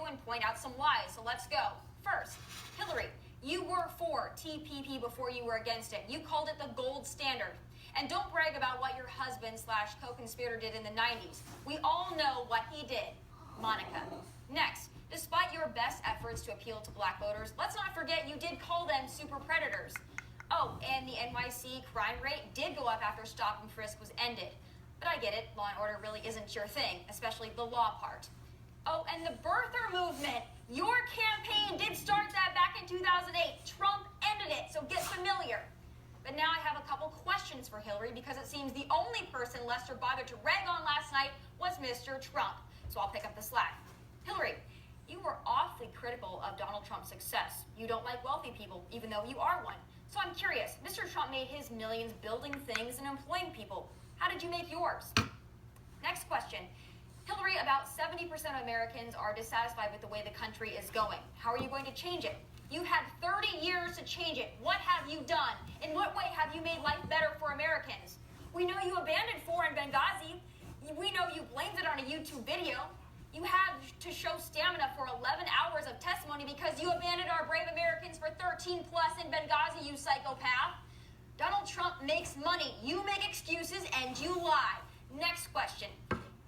and point out some lies. So let's go. First, Hillary, you were for TPP before you were against it. You called it the gold standard. And don't brag about what your husband/co-conspirator did in the 90s. We all know what he did. Monica. Next, despite your best efforts to appeal to black voters, let's not forget you did call them super predators. Oh, and the NYC crime rate did go up after stop and frisk was ended. But I get it, law and order really isn't your thing, especially the law part. Oh, and the birther movement. Your campaign did start that back in 2008. Trump ended it, so get familiar. But now I have a couple questions for Hillary because it seems the only person Lester bothered to rag on last night was Mr. Trump. So I'll pick up the slack. Hillary, you were awfully critical of Donald Trump's success. You don't like wealthy people, even though you are one. So I'm curious, Mr. Trump made his millions building things and employing people. How did you make yours? Next question. Hillary, about 70% of Americans are dissatisfied with the way the country is going. How are you going to change it? You had 30 years to change it. What have you done? In what way have you made life better for Americans? We know you abandoned 4 in Benghazi. We know you blamed it on a YouTube video. You had to show stamina for 11 hours of testimony because you abandoned our brave Americans for 13 plus in Benghazi, you psychopath. Donald Trump makes money. You make excuses and you lie. Next question.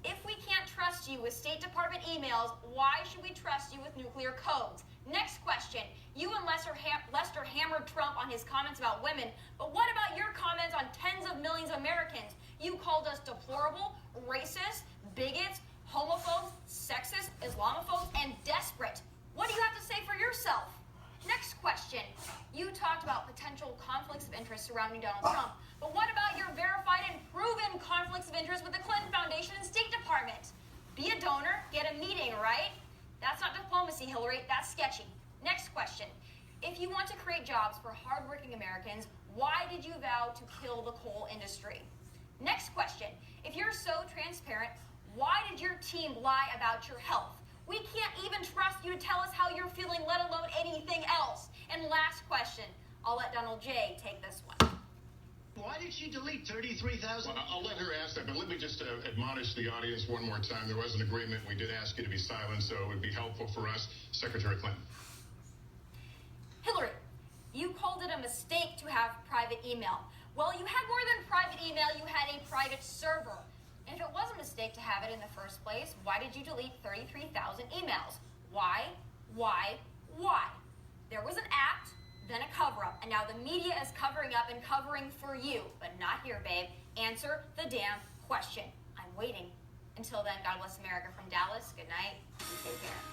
If we can't trust you with State Department emails, why should we trust you with nuclear codes? Next question. You and Lester hammered Trump on his comments about women, but what about your comments on tens of millions of Americans? You called us deplorable, racist, bigots, homophobes, sexist, Islamophobes, and desperate. What do you have to say for yourself? Next question. You talked about potential conflicts of interest surrounding Donald Trump, but what about your verified and proven conflicts of interest with the Clinton Foundation and State Department? Be a donor, get a meeting, right? That's not diplomacy, Hillary. That's sketchy. Next question. If you want to create jobs for hardworking Americans, why did you vow to kill the coal industry? Next question. If you're so transparent, why did your team lie about your health? We can't even trust you to tell us how you're feeling, let alone anything else. And last question. I'll let Donald J. take this one. Why did she delete 33,000? Well, I'll let her ask that, but let me just admonish the audience one more time. There was an agreement. We did ask you to be silent, so it would be helpful for us. Secretary Clinton. Hillary, you called it a mistake to have private email. Well, you had more than private email. You had a private server. And if it was a mistake to have it in the first place, why did you delete 33,000 emails? Why? There was an act, then a cover-up, and now the media is covering up and covering for you. But not here, babe. Answer the damn question. I'm waiting. Until then, God bless America from Dallas. Good night. You take care.